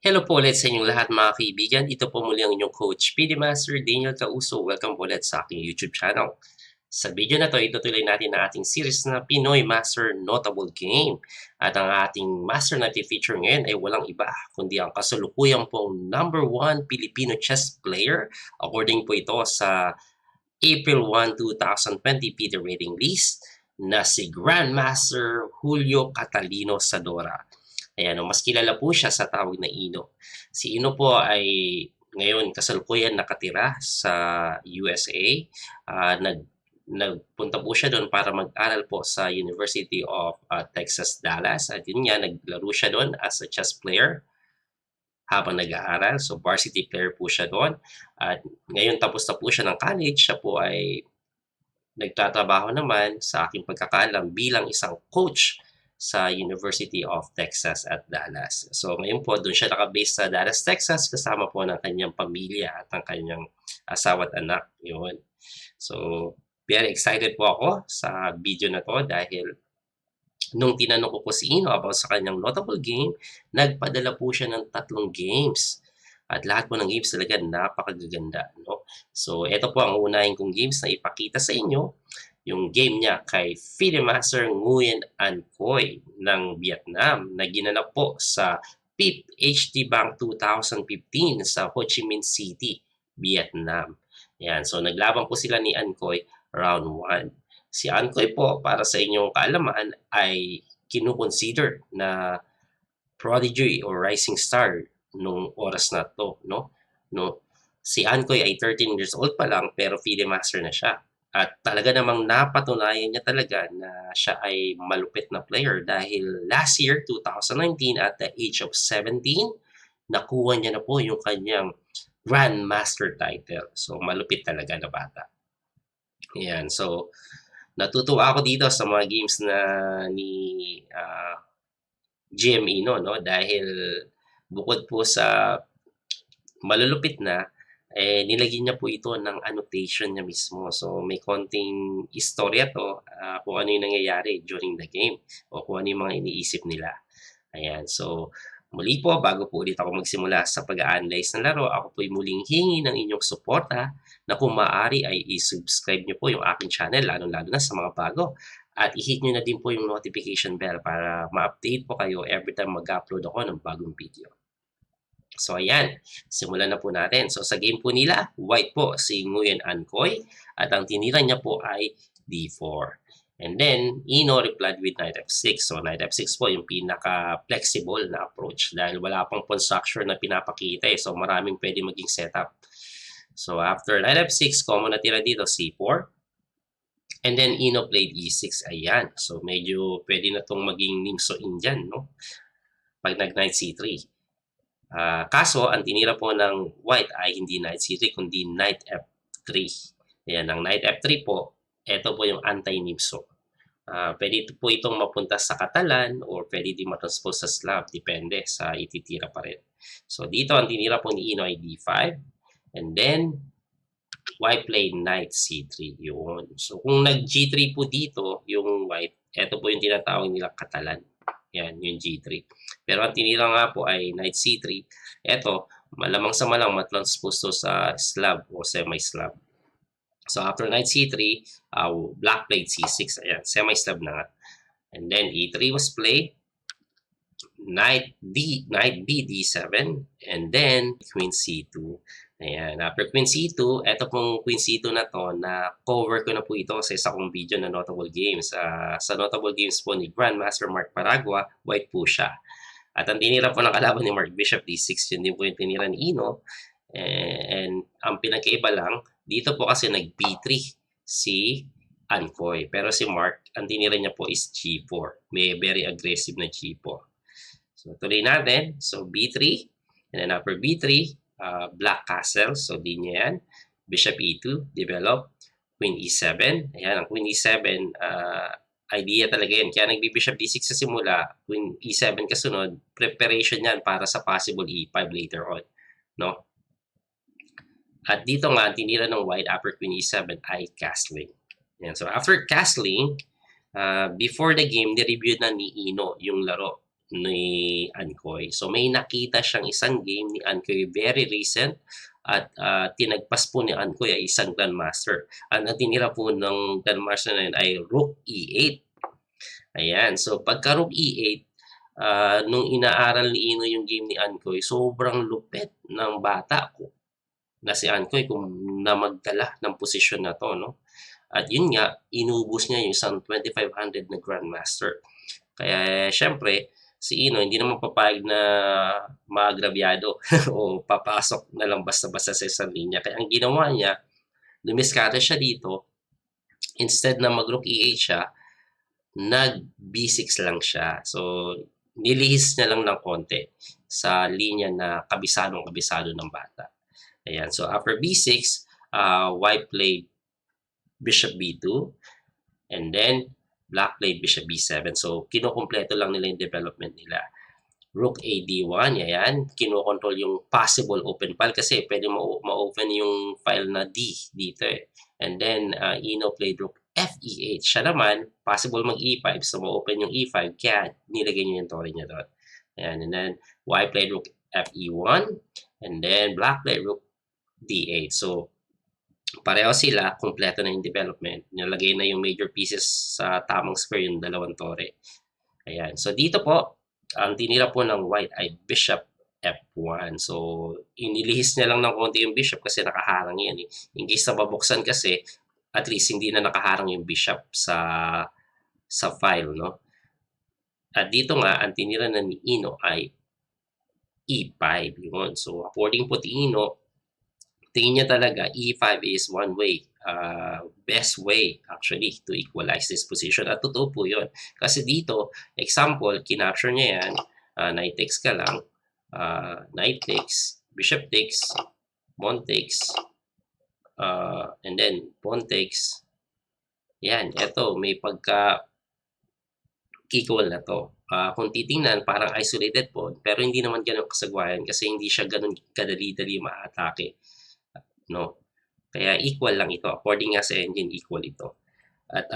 Hello po ulit sa inyong lahat mga kaibigan. Ito po muli ang inyong coach PD Master Daniel Causo. Welcome po ulit sa aking YouTube channel. Sa video na to, itutuloy natin ang ating series na Pinoy Master Notable Game. At ang ating Master natin feature ngayon ay walang iba kundi ang kasalukuyang pong #1 Filipino chess player. According po ito sa April 1, 2020 PD rating list na si Grandmaster Julio Catalino Sadora. Ayan, mas kilala po siya sa tawag na Ino. Si Ino po ay ngayon kasalukuyan nakatira sa USA. Nagpunta po siya doon para mag-aral po sa University of Texas, Dallas. At yun nga, naglaro siya doon as a chess player habang nag-aaral. So varsity player po siya doon. At ngayon tapos na po siya ng college. Siya po ay nagtatrabaho naman sa aking pagkakaalam bilang isang coach sa University of Texas at Dallas. So ngayon po doon siya naka-base sa Dallas, Texas kasama po ng kanyang pamilya at ng kanyang asawa at anak. Yun. So very excited po ako sa video na to dahil nung tinanong ko po si Ino about sa kanyang notable game, nagpadala po siya ng 3 games. At lahat po ng games talaga napakagaganda. No? So ito po ang unahin kong games na ipakita sa inyo. Yung game niya kay FIDE Master Nguyen An Coy ng Vietnam na ginanap po sa PIP HD Bank 2015 sa Ho Chi Minh City, Vietnam. Yan, so naglaban po sila ni An Coy round 1. Si An Coy po, para sa inyong kaalaman, ay kinukonsider na prodigy or rising star nung oras na to, no? Si An Coy ay 13 years old pa lang pero FIDE Master na siya. At talaga namang napatunayan niya talaga na siya ay malupit na player dahil last year, 2019, at the age of 17, nakuha niya na po yung kanyang Grandmaster title. So, malupit talaga na bata. Yan. So, natutuwa ako dito sa mga games na ni GME, no? Dahil bukod po sa malulupit na, nilagyan niya po ito ng annotation niya mismo. So may konting istorya to kung ano yung nangyayari during the game o kung ano yung mga iniisip nila. Ayan, so muli po, bago po ulit ako magsimula sa pag-a-analyze ng laro, ako po'y muling hingi ng inyong suporta na kung maaari ay i-subscribe niyo po yung aking channel, lalo-lalo na sa mga bago. At i-hit niyo na din po yung notification bell para ma-update po kayo every time mag-upload ako ng bagong video. So ayan, simulan na po natin. So sa game po nila, white po si Nguyen An Coy at ang tinira niya po ay d4. And then, Ino replied with knight f6. So knight f6 po yung pinaka-flexible na approach dahil wala pang pawn structure na pinapakita eh. So maraming pwede maging setup. So after knight f6, common na tira dito c4. And then Ino played e6. Ayan. So medyo pwede na itong maging nimso in dyan, no? Pag nag-knight c3. Kaso, ang tinira po ng white ay hindi knight c3, kundi knight f3. Ayan, ang knight f3 po, ito po yung anti-nimso. Pwede po itong mapunta sa Catalan or pwede din matranspose sa Slav, depende sa ititira pa rin. So, dito ang tinira po ni Ino ay d5. And then, white played knight c3. Yun. So, kung nag-g3 po dito, yung white, ito po yung tinatawag nila Catalan. Yan, yung g3. Pero ang tinira nga po ay knight c3. Ito, malamang sa malang matranspose to sa Slav o semi-Slav. So after knight c3, black played c6. Ayan, semi-Slav na nga. And then e3 was played. Knight b d7. And then queen c2. Ayan, after Queen C2, eto pong Queen C2 na to, na cover ko na po ito sa isa kong video na Notable Games. Sa Notable Games po ni Grandmaster Mark Paragua, white po siya. At ang tinira po ng kalaban ni Mark, Bishop D6, yun din po yung tinira ni Ino. And ang pinagkaiba lang, dito po kasi nag-B3 si An Coy. Pero si Mark, ang tinira niya po is G4. May very aggressive na G4. So tuloy natin. So B3, and then after B3, black castle, so di niya yan. Bishop e2, develop. Queen e7, ayan, ang Queen e7, idea talaga yan. Kaya nagbi-Bishop d6 sa simula, Queen e7 kasunod, preparation yan para sa possible e5 later on. No? At dito nga, ang tinira ng white after Queen e7 ay castling. Ayan, so after castling, before the game, ni-review na ni Ino yung laro ni Ankoy. So may nakita siyang isang game ni Ankoy very recent at tinagpas po ni Ankoy ay isang Grandmaster. Ang tinira po ng Grandmaster na yun ay Rook E8. Ayan, so pagka Rook E8, nung inaaral ni Ino yung game ni Ankoy, sobrang lupit ng bata ko na si Ankoy kung na magdala ng posisyon na to, no? At yun nga, inubos niya yung isang 2,500 na Grandmaster. Kaya syempre, si Ino hindi naman papayag na maagrabyado o papasok na lang basta-basta sa isang linya. Kaya ang ginawa niya, lumiskarte siya dito, instead na mag-Rook E8 siya, nag-B6 lang siya. So, nilihis niya lang ng konti sa linya na kabisado ng bata. Ayan. So, after B6, white played Bishop B2, and then black played Bishop B7. So, kinukumpleto lang nila yung development nila. Rook A D1, ayan. Kinokontrol yung possible open file kasi pwede ma-open yung file na D dito eh. And then, Ino played Rook F E8. Siya naman, possible mag-E5, so ma-open yung E5, kaya nilagay niya yung tore niya doon. Ayan. And then, white played Rook F E1, and then black played Rook D8. So, pareho sila, kumpleto na yung development. Nilagay na yung major pieces sa tamang square, yung dalawang tore. Ayan. So, dito po, ang tinira po ng white ay Bishop F1. So, inilihis niya lang ng konti yung bishop kasi nakaharang yan. In case na babuksan kasi, at least hindi na nakaharang yung bishop sa file, no? At dito nga, ang tinira na ni Ino ay E5. Yun. So, according po to Ino, tingin niya talaga E5 is one way, best way actually to equalize this position. At totoo po yun. Kasi dito, example, kinapture niya yan, knight takes ka lang, knight takes, bishop takes, pawn takes, and then pawn takes. Yan, eto, may pagka equal na to. Kung titingnan, parang isolated pawn, pero hindi naman ganun kasagwayan kasi hindi siya ganun kadali-dali ma-atake. No? Kaya equal lang ito. According nga sa engine, equal ito. At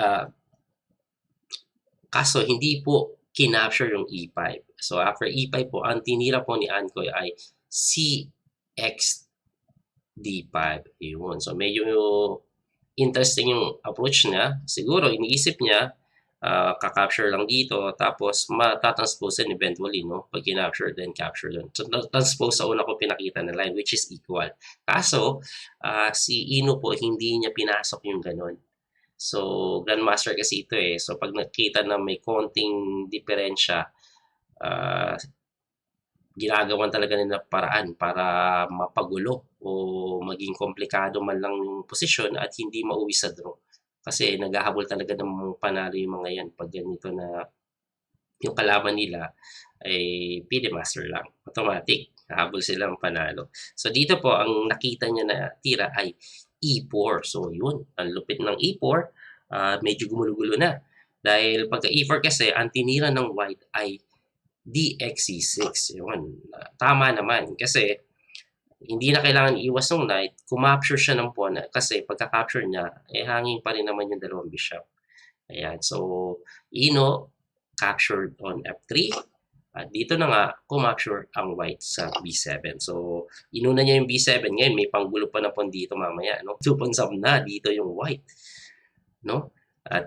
kaso hindi po kinapture yung E5. So after E5 po, ang tinira po ni Ankoy ay CX D5. Yun. So medyo interesting yung approach niya. Siguro iniisip niya, ka-capture lang dito, tapos matatranspose din eventually, no? Pag kinapture, then capture din. So, transpose sa una ko pinakita na line, which is equal. Kaso, si Ino po, hindi niya pinasok yung ganun. So, Grandmaster kasi ito eh. So, pag nakita na may konting diferensya, ginagawan talaga nila paraan para mapagulo o maging komplikado man lang yung posisyon at hindi mauwi sa draw. Kasi naghahabol talaga ng panalo yung mga yan pag ganito na yung kalaban nila ay PD Master lang. Automatic, hahabol silang panalo. So dito po, ang nakita niya na tira ay E4. So yun, ang lupit ng E4, medyo gumulo-gulo na. Dahil pagka E4 kasi, ang tinira ng white ay DXC6. Yun, tama naman kasi hindi na kailangan iwas ng knight, kumapture siya ng pawn kasi pagka-capture niya, hanging pa rin naman yung dalawang bishop. Ayan, so Ino captured on F3. At dito na nga, kumapture ang white sa B7. So, inuna niya yung B7. Ngayon, may panggulo pa na pawn dito mamaya. No? 2 pawns up na dito yung white. No? At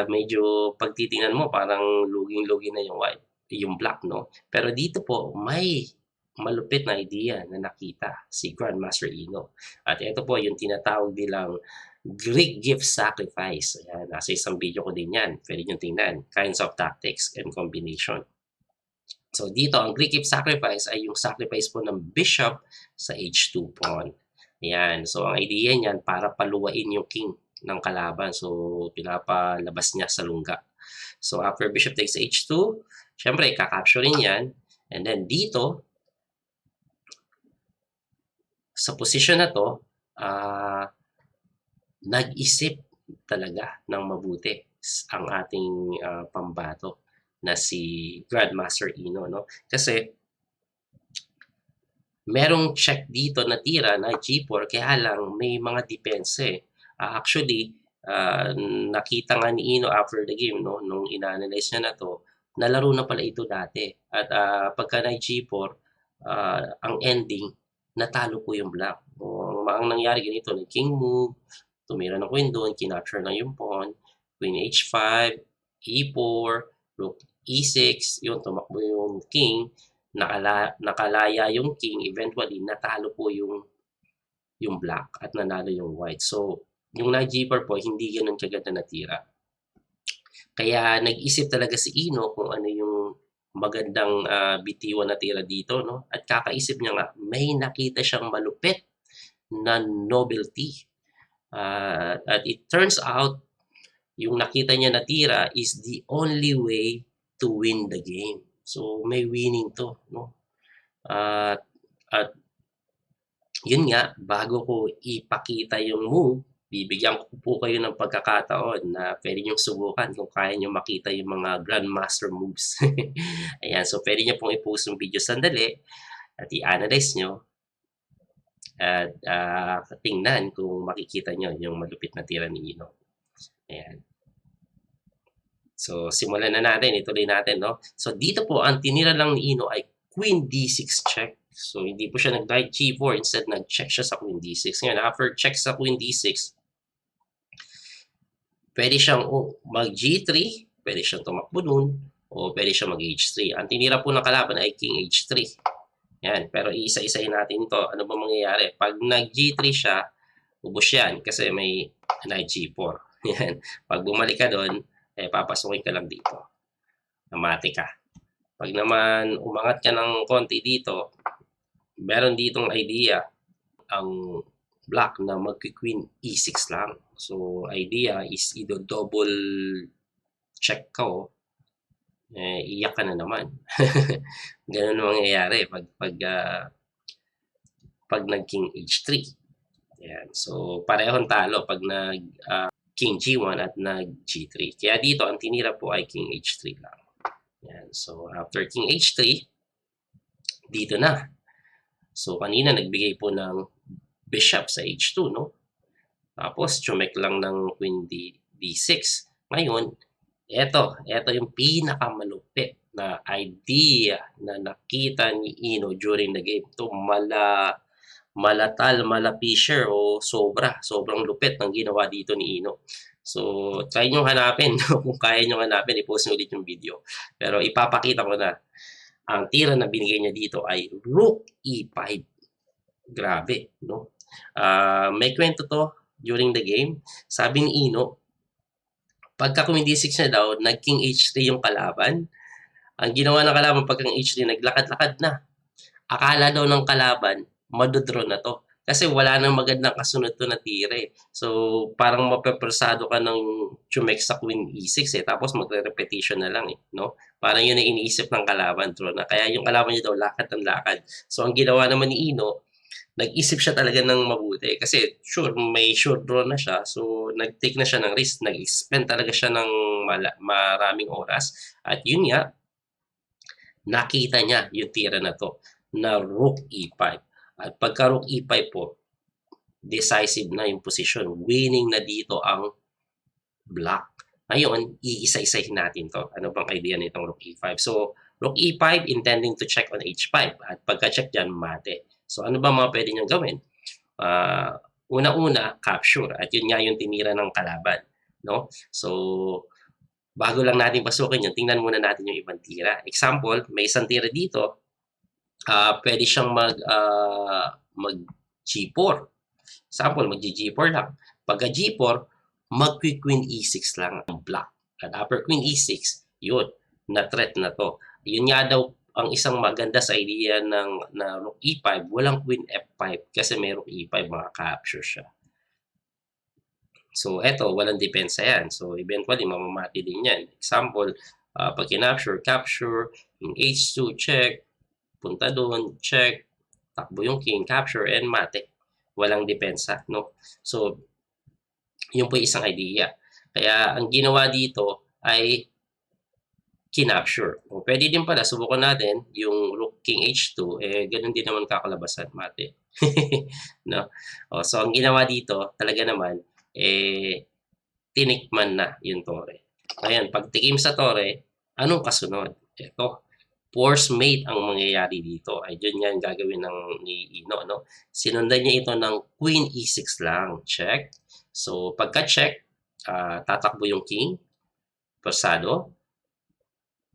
medyo pagtitingnan mo, parang luging-lugi na yung white, yung black. No? Pero dito po, may malupit na idea na nakita si Grandmaster Ino. At ito po yung tinatawag nilang Greek gift sacrifice. Ayan, nasa isang video ko din yan. Pwede nyo tingnan. Kinds of tactics and combination. So dito, ang Greek gift sacrifice ay yung sacrifice po ng bishop sa H2 pawn. Ayan. So ang idea niyan para paluwain yung king ng kalaban. So pinapalabas niya sa lungga. So after bishop takes H2, syempre kakapturein yan. And then dito, sa posisyon na to, nag-isip talaga ng mabuti ang ating pambato na si Grandmaster Ino. No? Kasi merong check dito na tira na G4, kaya lang may mga depense. Actually, nakita nga ni Ino after the game, no, nung ina-analyze niya na to, nalaro na pala ito dati at, pagka knight G4, ang ending natalo po yung black. Ang nangyari ganito, nag-king move, tumira ng queen doon, kinapture lang yung pawn, queen H5, E4, rook E6, yun, tumakbo yung king, nakalaya yung king, eventually natalo po yung black at nanalo yung white. So, yung knight G4 po, hindi ganun kagad na natira. Kaya nag-isip talaga si Ino kung ano yung magandang bitiwan na tira dito, no? At kakaisip niya nga, may nakita siyang malupit na novelty. At it turns out, yung nakita niya na tira is the only way to win the game. So, may winning to, no? At yun nga, bago ko ipakita yung move, bibigyan ko po kayo ng pagkakataon na pwede niyong subukan kung kaya niyo makita yung mga grandmaster moves. Ayan, so pwede niyo pong i-post yung video sandali at i-analyze nyo at tingnan kung makikita nyo yung malupit na tira ni Ino. Ayan. So, simulan na natin. Ituloy natin, no? So, dito po, ang tinira lang ni Ino ay Queen D6 check. So, hindi po siya nag-knight G4. Instead, nag-check siya sa Queen D6. Ngayon, after check sa Queen D6, pwede siyang mag-G3, pwede siyang tumakbo dun, o pwede siyang mag-H3. Ang tinira po ng kalaban ay King H3. Yan, pero iisa-isahin natin to. Ano ba mangyayari? Pag nag-G3 siya, ubos yan kasi may knight G4. Yan. Pag bumalik ka doon, papasukin ka lang dito. Namati ka. Pag naman umangat ka ng konti dito, meron ditong idea ang black na mag-queen E6 lang. So, idea is either double check ka iyak ka na naman. Ganun ang mangyayari pag nag-king H3. Yan. So, parehong talo pag nag-king G1 at nag-G3. Kaya dito, ang tinira po ay king H3 lang. Yan. So, after king H3, dito na. So, kanina nagbigay po ng bishop sa H2, no? Tapos, chumek lang ng queen D6. Ngayon, eto yung pinakamalupit na idea na nakita ni Ino during the game. Ito, malapisher o sobrang lupit ng ginawa dito ni Ino. So, try nyo hanapin. Kung kaya nyo hanapin, i-post nyo ulit yung video. Pero ipapakita ko na, ang tira na binigay niya dito ay Rook E5. Grabe, no? May kwento to during the game. Sabi ni Ino, pagka Queen D6 na daw, nag-King H3 yung kalaban. Ang ginawa ng kalaban pagka H3, naglakad-lakad na. Akala daw ng kalaban, madodraw na to. Kasi wala nang magandang kasunod to na tire. So, parang mapepersado ka ng chumek sa Queen E6 tapos magre-repetition na lang no? Parang yun ang iniisip ng kalaban, draw na. Kaya yung kalaban niya daw, lakad ng lakad. So, ang ginawa naman ni Ino, nag-isip siya talaga ng mabuti. Kasi may sure draw na siya. So, nag-take na siya ng risk. Nag-spend talaga siya ng maraming oras. At yun nga, nakita niya yung tira na to, na Rook E5. At pagka Rook E5 po, decisive na yung position. Winning na dito ang black. Ngayon, iisa-isahin natin to. Ano bang idea nitong Rook E5? So, Rook E5 intending to check on H5. At pagka-check dyan, mate. So, ano ba mga pwede niyang gawin? Una-una, capture. At yun nga yung tinira ng kalaban. No? So, bago lang natin pasukin yun, tingnan muna natin yung ibang tira. Example, may isang tira dito. Pwede siyang mag-G4. Example, mag-G4 lang. Pagka G4, mag-Queen E6 lang ang black. At after Queen E6, yun, na-threat na to. Yun nga daw ang isang maganda sa idea ng Rook E5, walang Queen F5 kasi may Rook E5, maka-capture siya. So, eto, walang depensa yan. So, eventually, mamamati din yan. Example, pag kinapture, capture, yung H2, check, punta doon, check, takbo yung king, capture, and mate. Walang depensa, no? So, yun po isang idea. Kaya, ang ginawa dito ay kinapture. O, pwede din pala, subukan natin yung Rook King H2, ganun din naman kakalabasan, mate. No? O, so, ang ginawa dito, talaga naman, tinikman na yung tore. Ayan, pag tikim sa tore, Anong kasunod? Eto, force mate ang mangyayari dito ay yun nga yung gagawin ni Ino 'no. Sinundan niya ito ng Queen E6 lang, check. So pagka-check, tatakbo yung king, pasado,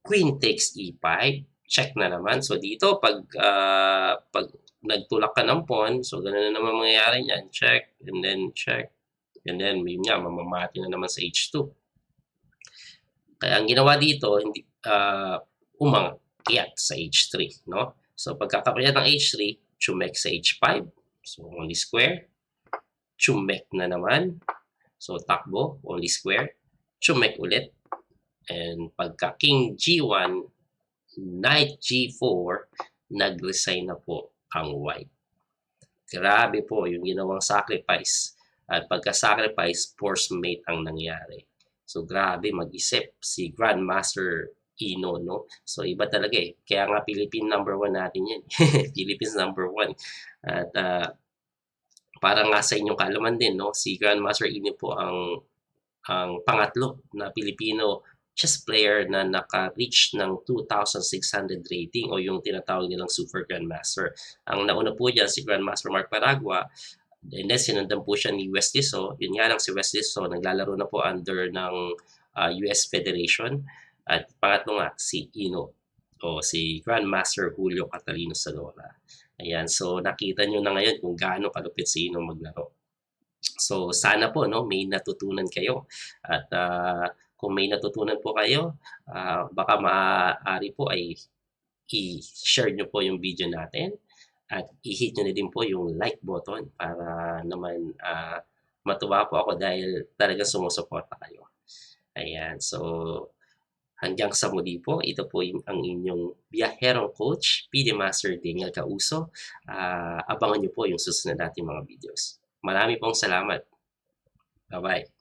Queen takes E5, check na naman. So dito 'pag nagtulak ka ng pawn, so gano'n na naman mangyayari niyan, check and then check, and then yun nga mamamati na naman sa H2. Kaya ang ginawa dito hindi, umakyat sa H3 'no. So pagkakakyat ng H3, chumek sa H5, so only square, chumek na naman, so takbo, only square, chumek ulit, and pagka king G1, knight G4, nag-resign na po ang white. Grabe po yung ginawang sacrifice. At pagka-sacrifice, force mate ang nangyari. So grabe mag-isip si Grandmaster Ino, no? So iba talaga eh. Kaya nga Philippine #1 natin yan. Philippines #1. At para nga sa inyong kaalaman din, no? Si Grandmaster Ino po ang pangatlo na Pilipino chess player na naka-reach ng 2,600 rating o yung tinatawag nilang Super Grandmaster. Ang nauna po dyan si Grandmaster Mark Paragua, and then sinundan po siya ni Wes Liso. Yun nga lang si Wes Liso naglalaro na po under ng US Federation. At pangatlo nga si Ino o si Grandmaster Julio Catalino Sonora. Ayan, so nakita nyo na ngayon kung gaano kalupit si Ino maglaro. So sana po no may natutunan kayo at kung may natutunan po kayo, baka maaari po ay i-share nyo po yung video natin at i-hit nyo na din po yung like button para naman matuwa po ako dahil talagang sumusuporta kayo. Ayan, so hanggang sa muli po, ito po ang inyong biyaherong coach, PD Master Daniel Causo. Abangan nyo po yung susunod nating mga videos. Marami pong salamat. Bye-bye.